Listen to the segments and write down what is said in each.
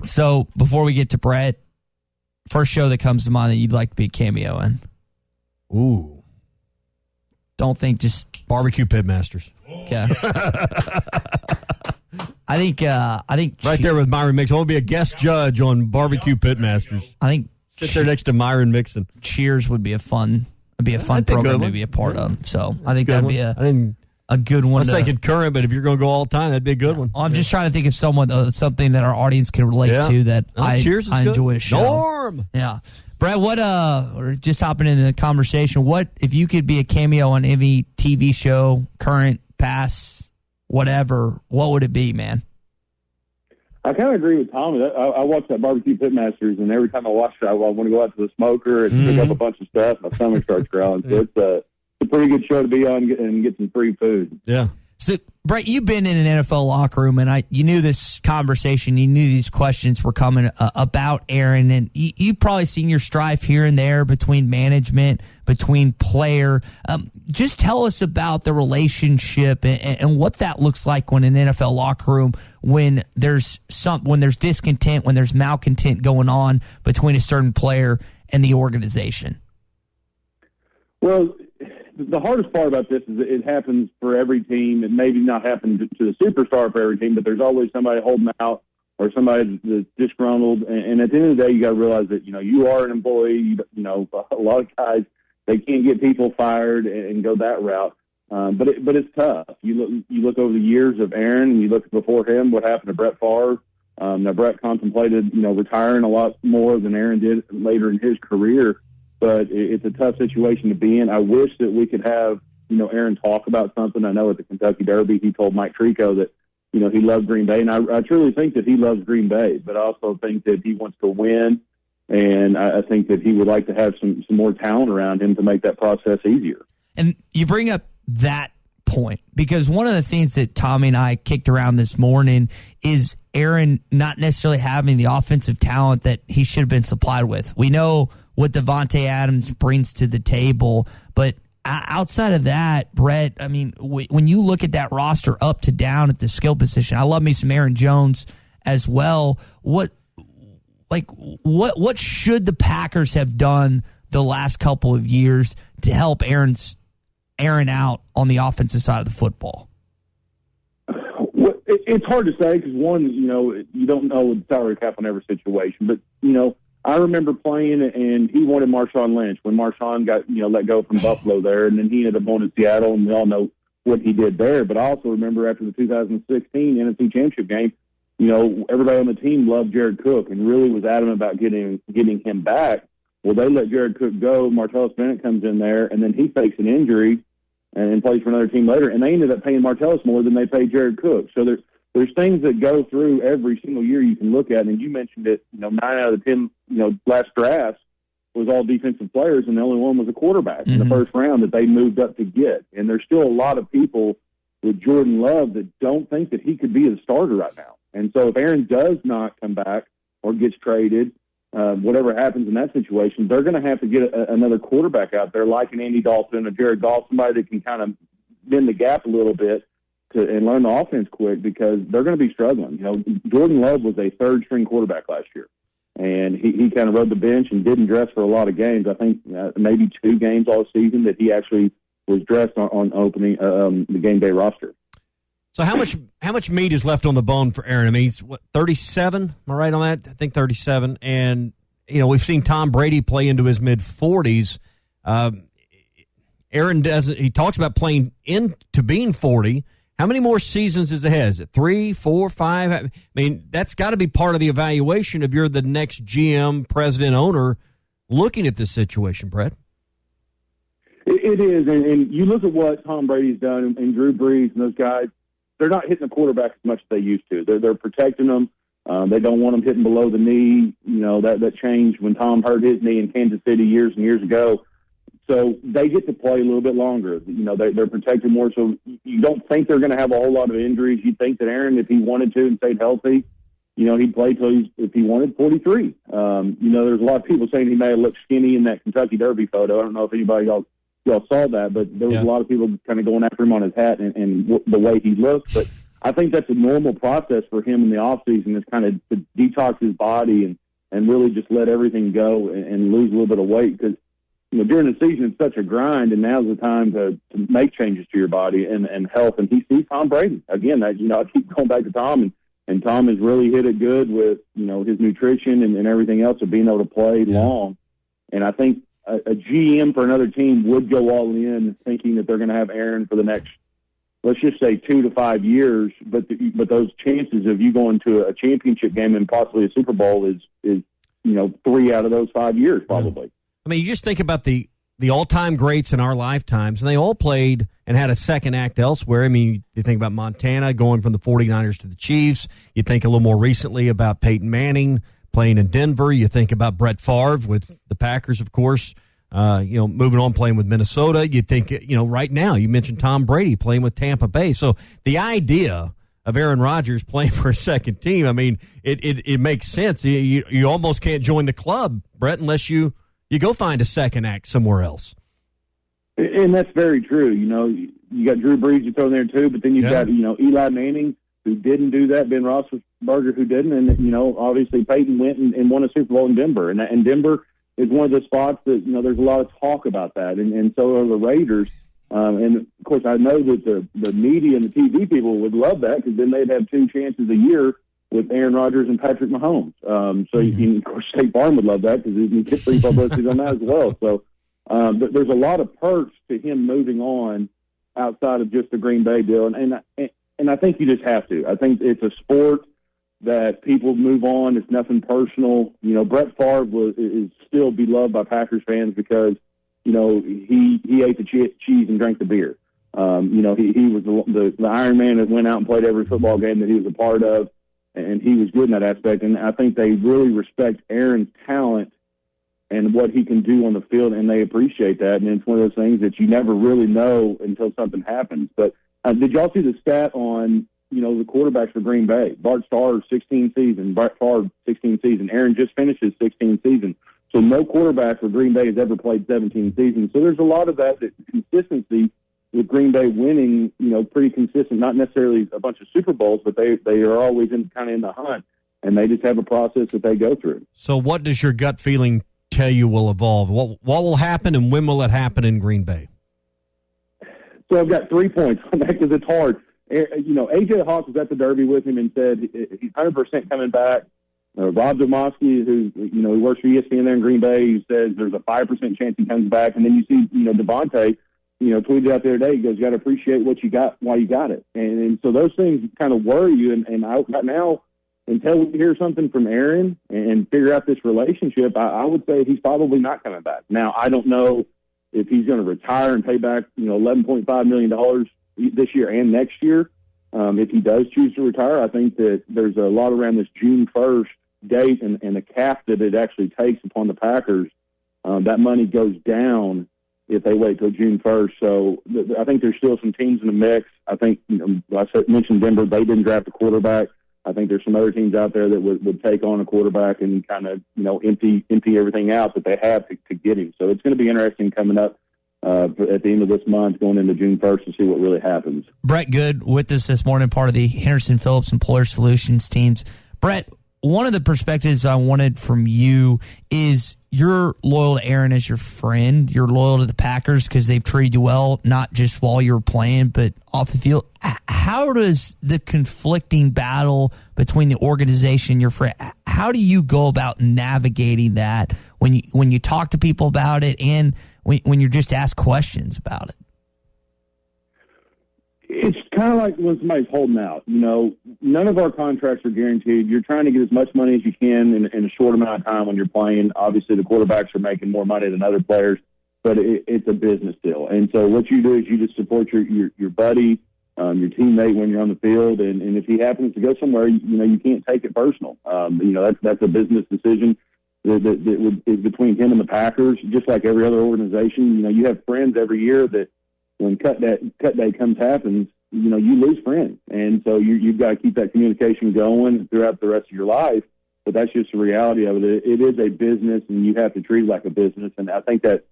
So before we get to Brett, first show that comes to mind that you'd like to be a cameo in? Ooh. Don't think just BBQ Pit Masters. Okay. I think right there with Myron Mixon. I want to be a guest judge on BBQ Pit Masters. I think sit there next to Myron Mixon. Cheers would be a fun program to be a part of. So I think that'd be a good one. I was thinking current, but if you're going to go all time, that'd be a good one. I'm just trying to think of something that our audience can relate to that I enjoy a show. Norm. Yeah. Brett, we're just hopping into the conversation. What if you could be a cameo on any TV show, current, past, whatever? What would it be, man? I kind of agree with Tommy. I watch that BBQ Pit Masters, and every time I watch it, I want to go out to the smoker and pick up a bunch of stuff. My stomach starts growling. So it's a pretty good show to be on and get some free food. Yeah. So, Brett, you've been in an NFL locker room, and you knew this conversation, you knew these questions were coming about Aaron, and you've probably seen your strife here and there between management, between player. Just tell us about the relationship and what that looks like when an NFL locker room, when there's discontent, when there's malcontent going on between a certain player and the organization. Well, the hardest part about this is that it happens for every team. It maybe not happen to the superstar for every team, but there's always somebody holding out or somebody that's disgruntled. And at the end of the day, you got to realize that, you are an employee. A lot of guys, they can't get people fired and go that route. But it's tough. You look over the years of Aaron, and you look before him, what happened to Brett Favre. Now Brett contemplated, retiring a lot more than Aaron did later in his career. But it's a tough situation to be in. I wish that we could have, Aaron talk about something. I know at the Kentucky Derby, he told Mike Tirico that, he loved Green Bay. And I truly think that he loves Green Bay, but I also think that he wants to win. And I think that he would like to have some more talent around him to make that process easier. And you bring up that point because one of the things that Tommy and I kicked around this morning is Aaron not necessarily having the offensive talent that he should have been supplied with. We know what Devontae Adams brings to the table, but outside of that, Brett, I mean, when you look at that roster up to down at the skill position, I love me some Aaron Jones as well. What should the Packers have done the last couple of years to help Aaron out on the offensive side of the football? Well, it's hard to say because one, you don't know the salary cap on every situation, but I remember playing, and he wanted Marshawn Lynch when Marshawn got let go from Buffalo there, and then he ended up going to Seattle, and we all know what he did there. But I also remember after the 2016 NFC Championship game, everybody on the team loved Jared Cook and really was adamant about getting him back. Well, they let Jared Cook go. Martellus Bennett comes in there, and then he fakes an injury and plays for another team later, and they ended up paying Martellus more than they paid Jared Cook. So there's things that go through every single year you can look at, and you mentioned it, 9 out of the 10, last draft was all defensive players, and the only one was a quarterback in the first round that they moved up to get. And there's still a lot of people with Jordan Love that don't think that he could be the starter right now. And so if Aaron does not come back or gets traded, whatever happens in that situation, they're going to have to get another quarterback out there like an Andy Dalton, a Jared Goff, somebody that can kind of bend the gap a little bit and learn the offense quick because they're going to be struggling. Jordan Love was a third-string quarterback last year, and he kind of rode the bench and didn't dress for a lot of games. I think maybe 2 games all season that he actually was dressed on opening the game day roster. So how much meat is left on the bone for Aaron? I mean, he's 37? Am I right on that? I think 37. And we've seen Tom Brady play into his mid-40s. Aaron doesn't. He talks about playing into being 40. How many more seasons is ahead? Is it 3, 4, 5? I mean, that's got to be part of the evaluation if you're the next GM, president, owner looking at this situation, Brett. It is, and you look at what Tom Brady's done and Drew Brees and those guys, they're not hitting the quarterback as much as they used to. They're protecting them. They don't want them hitting below the knee. That changed when Tom hurt his knee in Kansas City years and years ago. So they get to play a little bit longer. They're protected more. So you don't think they're going to have a whole lot of injuries. You think that Aaron, if he wanted to and stayed healthy, he'd play till if he wanted 43. There's a lot of people saying he may have looked skinny in that Kentucky Derby photo. I don't know if anybody y'all saw that, but there was a lot of people kind of going after him on his hat and the way he looked. But I think that's a normal process for him in the off season, is kind of to detox his body and really just let everything go and lose a little bit of weight, because during the season it's such a grind, and now's the time to make changes to your body and health. And he sees Tom Brady again. I keep going back to Tom, and Tom has really hit it good with his nutrition and everything else of being able to play long. And I think a GM for another team would go all in thinking that they're going to have Aaron for the next, let's just say 2 to 5 years, but those chances of you going to a championship game and possibly a Super Bowl is 3 out of those 5 years probably. Yeah. I mean, you just think about the all-time greats in our lifetimes, and they all played and had a second act elsewhere. I mean, you think about Montana going from the 49ers to the Chiefs. You think a little more recently about Peyton Manning playing in Denver. You think about Brett Favre with the Packers, of course, moving on, playing with Minnesota. You think, right now, you mentioned Tom Brady playing with Tampa Bay. So the idea of Aaron Rodgers playing for a second team, I mean, it makes sense. You almost can't join the club, Brett, unless you go find a second act somewhere else. And that's very true. You got Drew Brees you throw in there too, but then you've got, Eli Manning, who didn't do that, Ben Roethlisberger, who didn't, and, obviously Peyton went and won a Super Bowl in Denver. And Denver is one of the spots that, there's a lot of talk about that, and so are the Raiders. And, of course, I know that the media and the TV people would love that, because then they'd have 2 chances a year with Aaron Rodgers and Patrick Mahomes. Of course, State Farm would love that, because you can get free publicity on that as well. So there's a lot of perks to him moving on outside of just the Green Bay deal. And I think you just have to. I think it's a sport that people move on. It's nothing personal. Brett Favre is still beloved by Packers fans because, he ate the cheese and drank the beer. He was the Iron Man that went out and played every football game that he was a part of. And he was good in that aspect. And I think they really respect Aaron's talent and what he can do on the field, and they appreciate that. And it's one of those things that you never really know until something happens. But did y'all see the stat on, the quarterbacks for Green Bay? Bart Starr, 16 season. Brett Favre, 16 season. Aaron just finished his 16th season. So no quarterback for Green Bay has ever played 17 seasons. So there's a lot of that consistency with Green Bay winning, pretty consistent, not necessarily a bunch of Super Bowls, but they are always in the hunt, and they just have a process that they go through. So what does your gut feeling tell you will evolve? What will happen, and when will it happen in Green Bay? So I've got 3 points on that, because it's hard. A.J. Hawk was at the Derby with him and said he's 100% coming back. Rob Domofsky, who, he works for ESPN there in Green Bay, he says there's a 5% chance he comes back. And then you see, Devontae, tweeted out the other day, he goes, you got to appreciate what you got while you got it. And so those things kind of worry you. And right now, until we hear something from Aaron and figure out this relationship, I would say he's probably not coming back. Now, I don't know if he's going to retire and pay back, $11.5 million this year and next year. If he does choose to retire, I think that there's a lot around this June 1st date and the cap that it actually takes upon the Packers. That money goes down if they wait till June 1st. So I think there's still some teams in the mix. I think, I mentioned Denver, they didn't draft a quarterback. I think there's some other teams out there that would take on a quarterback and kind of, empty everything out that they have to get him. So it's going to be interesting coming up at the end of this month, going into June 1st, to see what really happens. Brett Goode with us this morning, part of the Henderson Phillips Employer Solutions teams. Brett, one of the perspectives I wanted from you is you're loyal to Aaron as your friend. You're loyal to the Packers because they've treated you well, not just while you were playing, but off the field. How does the conflicting battle between the organization and your friend, how do you go about navigating that when you talk to people about it and when you're just asked questions about it? It's kind of like when somebody's holding out. None of our contracts are guaranteed. You're trying to get as much money as you can in a short amount of time when you're playing. Obviously, the quarterbacks are making more money than other players, but it's a business deal. And so what you do is you just support your buddy, your teammate when you're on the field. And if he happens to go somewhere, you can't take it personal. That's a business decision that is between him and the Packers, just like every other organization. You have friends every year that, when cut day happens, you lose friends. And so you've got to keep that communication going throughout the rest of your life. But that's just the reality of it. It is a business, and you have to treat it like a business. And I think that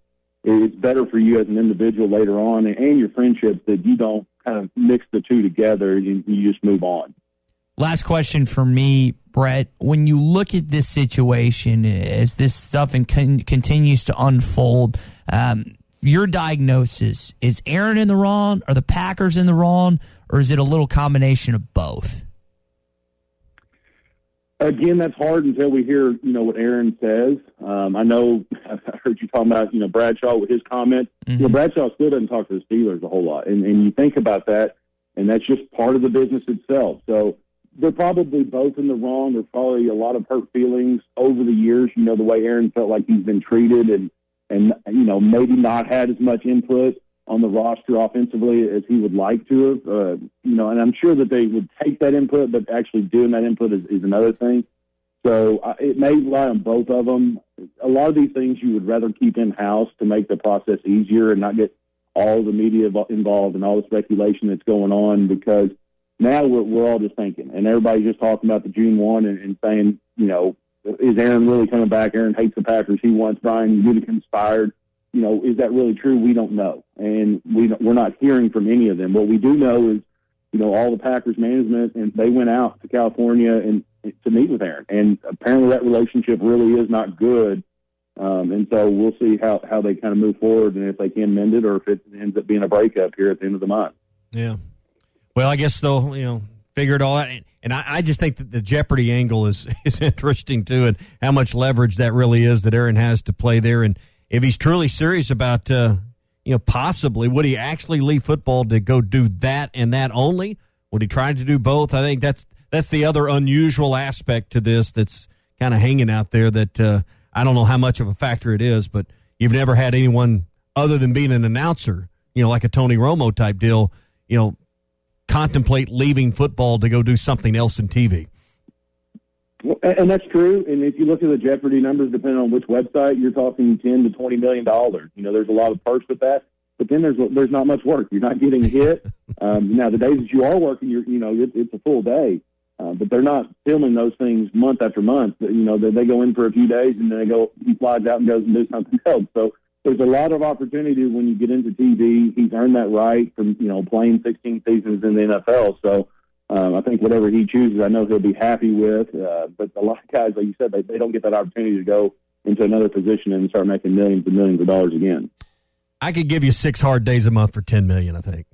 it's better for you as an individual later on and your friendships that you don't kind of mix the two together, you just move on. Last question for me, Brett. When you look at this situation as this stuff continues to unfold, your diagnosis, is Aaron in the wrong? Are the Packers in the wrong? Or is it a little combination of both? Again, that's hard until we hear, what Aaron says. I know I heard you talking about, Bradshaw with his comment. Mm-hmm. Bradshaw still doesn't talk to the Steelers a whole lot. And you think about that, and that's just part of the business itself. So they're probably both in the wrong. There's probably a lot of hurt feelings over the years, the way Aaron felt like he's been treated and maybe not had as much input on the roster offensively as he would like to have, and I'm sure that they would take that input, but actually doing that input is another thing. So it may rely on both of them. A lot of these things you would rather keep in-house to make the process easier and not get all the media involved and all the speculation that's going on, because now we're all just thinking, and everybody's just talking about the June 1 and saying, is Aaron really coming back? Aaron hates the Packers. He wants Brian Gutekunst fired. Is that really true? We don't know. And we're not hearing from any of them. What we do know is, all the Packers management, and they went out to California and to meet with Aaron. And apparently that relationship really is not good. And so we'll see how they kind of move forward and if they can mend it or if it ends up being a breakup here at the end of the month. Yeah. Well, I guess they'll, figure it all out. And I just think that the jeopardy angle is interesting, too, and how much leverage that really is that Aaron has to play there. And if he's truly serious about, possibly, would he actually leave football to go do that and that only? Would he try to do both? I think that's the other unusual aspect to this that's kind of hanging out there that I don't know how much of a factor it is, but you've never had anyone other than being an announcer, like a Tony Romo type deal, contemplate leaving football to go do something else in TV. Well, and that's true. And if you look at the Jeopardy numbers, depending on which website, you're talking $10 to $20 million. There's a lot of perks with that. But then there's not much work. You're not getting hit. Now, the days that you are working, it's a full day. But they're not filming those things month after month. They go in for a few days and then he flies out and goes and do something else. So there's a lot of opportunity when you get into TV. He's earned that right from playing 16 seasons in the NFL. So I think whatever he chooses, I know he'll be happy with. But a lot of guys, like you said, they don't get that opportunity to go into another position and start making millions and millions of dollars again. I could give you 6 hard days a month for $10 million, I think.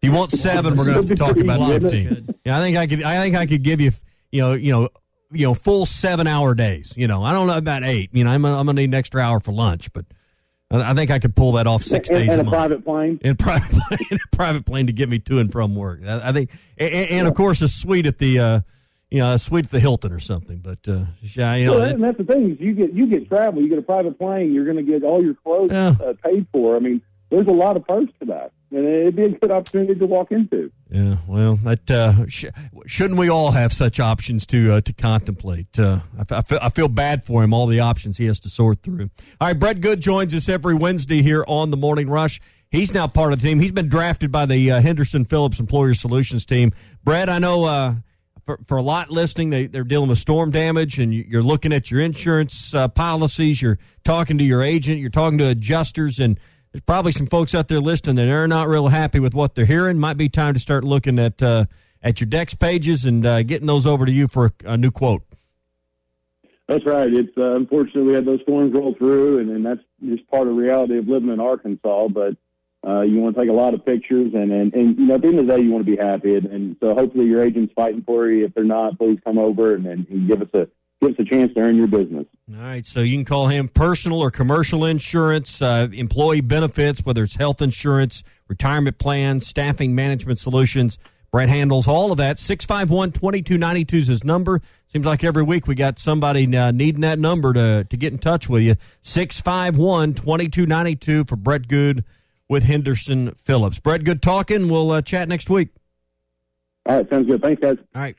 If you want 7, we're going to have to talk about 15. Yeah, I think I could give you, full 7-hour days. I don't know about 8. I'm gonna need an extra hour for lunch, but I think I could pull that off 6 days a month. And a private plane. In a private plane to get me to and from work. I think, and of course a suite at the, Hilton or something. But and that's the thing is you get travel, you get a private plane, you're going to get all your clothes paid for. I mean, there's a lot of perks to that. And it'd be a good opportunity to walk into. Yeah, well, that shouldn't we all have such options to contemplate? I feel bad for him, all the options he has to sort through. All right, Brett Goode joins us every Wednesday here on the Morning Rush. He's now part of the team. He's been drafted by the Henderson Phillips Employer Solutions team. Brett, I know for a lot listening, they're dealing with storm damage, and you're looking at your insurance policies. You're talking to your agent. You're talking to adjusters, and there's probably some folks out there listening that are not real happy with what they're hearing. Might be time to start looking at your Dex pages and getting those over to you for a new quote. That's right. It's unfortunately we had those storms roll through, and that's just part of the reality of living in Arkansas. But you want to take a lot of pictures, and at the end of the day, you want to be happy. And so hopefully your agent's fighting for you. If they're not, please come over and give us a chance to earn your business. All right, so you can call him personal or commercial insurance, employee benefits, whether it's health insurance, retirement plans, staffing management solutions. Brett handles all of that. 651-2292 is his number. Seems like every week we got somebody needing that number to get in touch with you. 651-2292 for Brett Goode with Henderson Phillips. Brett, good talking. We'll chat next week. All right, sounds good. Thanks, guys. All right.